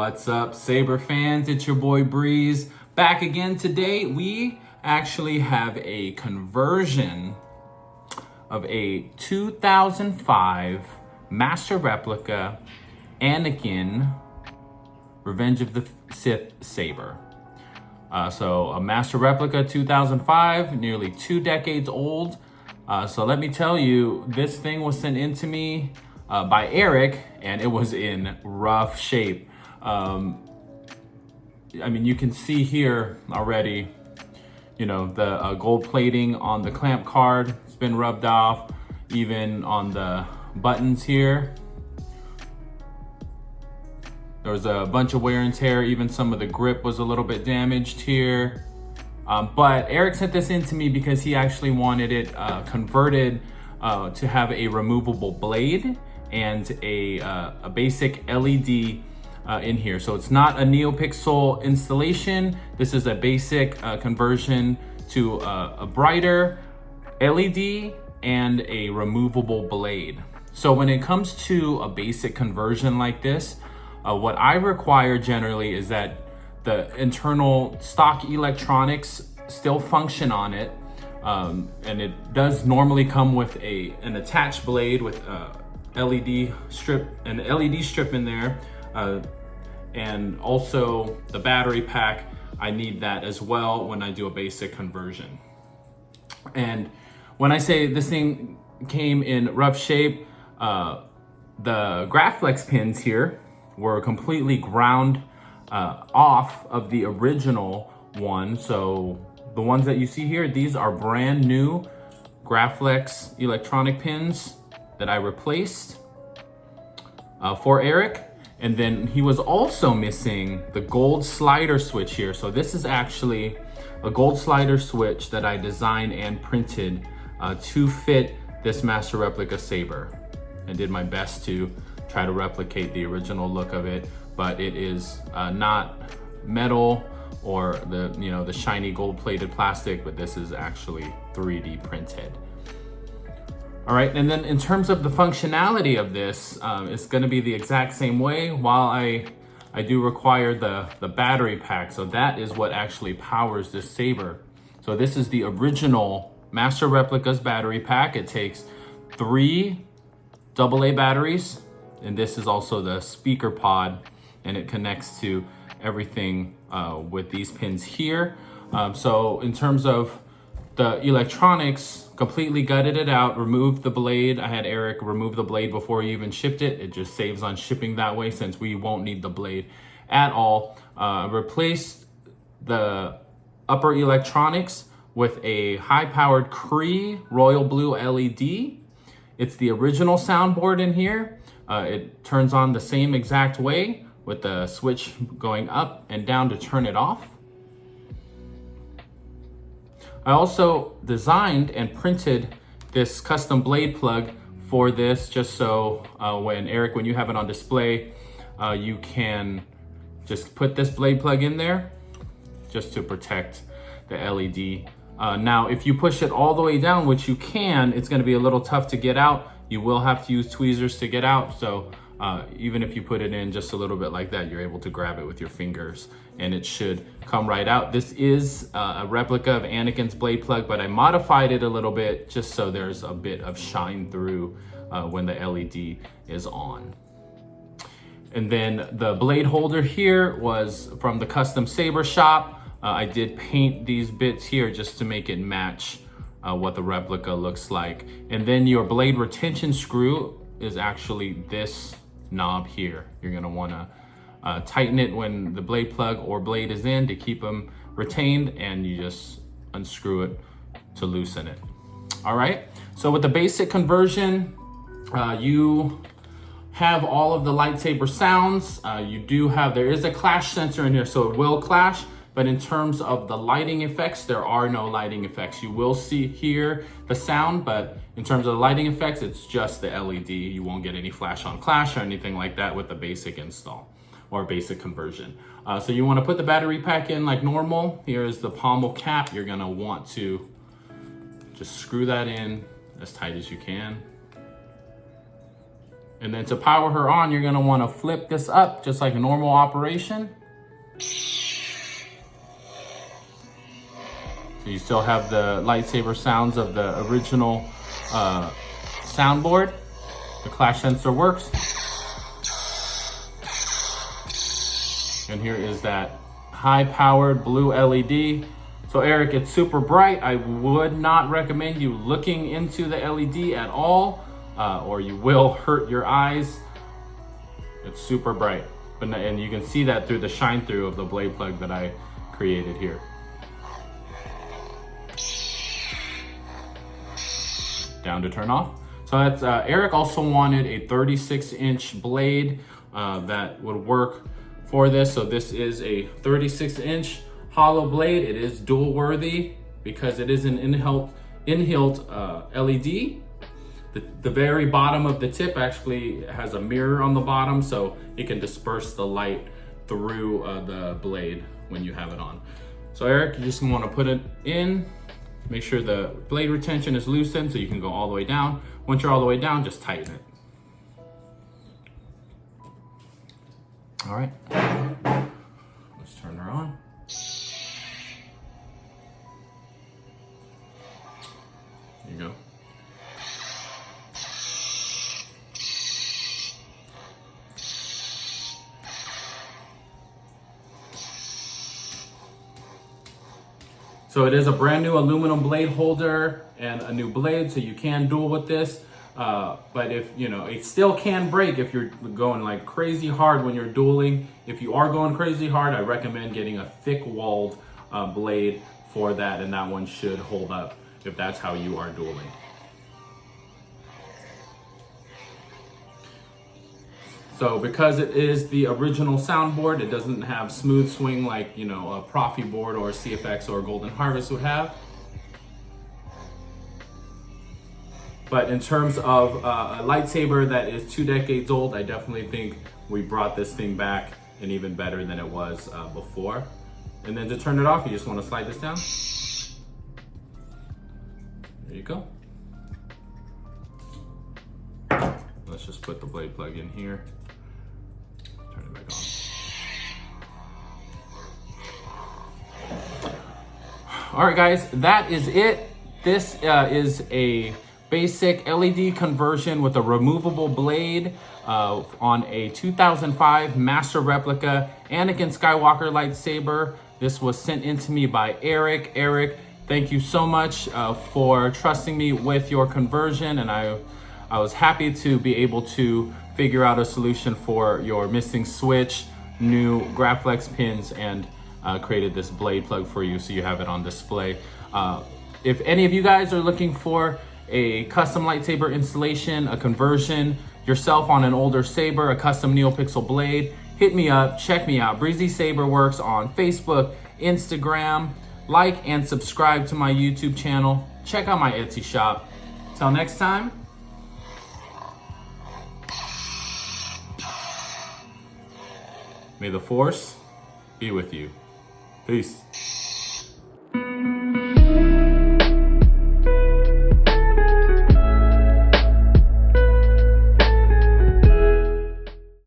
What's up, Saber fans? It's your boy Breeze back again. Today we actually have a conversion of a 2005 Master Replica Anakin Revenge of the Sith Saber. So a Master Replica 2005, nearly 2 decades old. So let me tell you, this thing was sent in to me by Erick, and it was in rough shape. I mean, you can see here already, you know, the gold plating on the clamp card. It's been rubbed off, even on the buttons here. There was a bunch of wear and tear. Even some of the grip was a little bit damaged here. But Erick sent this in to me because he actually wanted it converted to have a removable blade and a basic LED in here. So it's not a NeoPixel installation. This is a basic conversion to a brighter LED and a removable blade. So when it comes to a basic conversion like this, what I require generally is that the internal stock electronics still function on it. And it does normally come with an attached blade with LED strip, an LED strip in there. And also the battery pack, I need that as well when I do a basic conversion. And when I say this thing came in rough shape, the Graflex pins here were completely ground off of the original one. So the ones that you see here, these are brand new Graflex electronic pins that I replaced for Erick. And then he was also missing the gold slider switch here. So this is actually a gold slider switch that I designed and printed to fit this Master Replica Saber. I did my best to try to replicate the original look of it, but it is not metal or the shiny gold plated plastic, but this is actually 3D printed. All right, and then in terms of the functionality of this, it's gonna be the exact same way. While I do require the battery pack, so that is what actually powers this Saber. So this is the original Master Replicas battery pack. It takes 3 AA batteries, and this is also the speaker pod, and it connects to everything with these pins here. So in terms of the electronics, completely gutted it out, removed the blade. I had Erick remove the blade before he even shipped it. It just saves on shipping that way since we won't need the blade at all. Replaced the upper electronics with a high-powered Cree royal blue LED. It's the original soundboard in here. It turns on the same exact way with the switch going up and down to turn it off. I also designed and printed this custom blade plug for this, just so when you have it on display, you can just put this blade plug in there just to protect the LED. Now, if you push it all the way down, which you can, it's gonna be a little tough to get out. You will have to use tweezers to get out. So even if you put it in just a little bit like that, you're able to grab it with your fingers and it should come right out. This is a replica of Anakin's blade plug, but I modified it a little bit just so there's a bit of shine through when the LED is on. And then the blade holder here was from the custom Saber shop. I did paint these bits here just to make it match what the replica looks like. And then your blade retention screw is actually this knob here. You're gonna wanna tighten it when the blade plug or blade is in to keep them retained, and you just unscrew it to loosen it. All right, so with the basic conversion, you have all of the lightsaber sounds. There is a clash sensor in here, so it will clash. But in terms of the lighting effects, there are no lighting effects. You will hear the sound, but in terms of the lighting effects, it's just the LED. You won't get any flash on clash or anything like that with the basic install or basic conversion. So you wanna put the battery pack in like normal. Here is the pommel cap. You're gonna want to just screw that in as tight as you can. And then to power her on, you're gonna wanna flip this up just like a normal operation. So you still have the lightsaber sounds of the original soundboard. The clash sensor works. And here is that high-powered blue LED. So Eric, it's super bright. I would not recommend you looking into the LED at all, or you will hurt your eyes. It's super bright. And you can see that through the shine through of the blade plug that I created here. Down to turn off. So that's Eric also wanted a 36-inch blade that would work for this. So this is a 36-inch hollow blade. It is dual worthy because it is an in-hilt LED. The very bottom of the tip actually has a mirror on the bottom, so it can disperse the light through the blade when you have it on. So Eric, you just want to put it in. Make sure the blade retention is loosened so you can go all the way down. Once you're all the way down, just tighten it. All right, let's turn her on. There you go. So it is a brand new aluminum blade holder and a new blade, so you can duel with this. But if, you know, it still can break if you're going like crazy hard when you're dueling. If you are going crazy hard, I recommend getting a thick walled blade for that, and that one should hold up if that's how you are dueling. So because it is the original soundboard, it doesn't have smooth swing like, you know, a Profi board or a CFX or a Golden Harvest would have. But in terms of a lightsaber that is 2 decades old, I definitely think we brought this thing back and even better than it was before. And then to turn it off, you just want to slide this down. There you go. Let's just put the blade plug in here. Turn it back on. All right, guys, that is it. This is a basic LED conversion with a removable blade on a 2005 Master Replica Anakin Skywalker Lightsaber. This was sent in to me by Eric. Eric, thank you so much for trusting me with your conversion, and I was happy to be able to figure out a solution for your missing switch, new Graflex pins, and created this blade plug for you so you have it on display. If any of you guys are looking for a custom lightsaber installation, a conversion yourself on an older saber, a custom NeoPixel blade, hit me up, check me out. Breezy Saber Works on Facebook, Instagram. Like and subscribe to my YouTube channel. Check out my Etsy shop. Till next time. May the Force be with you. Peace.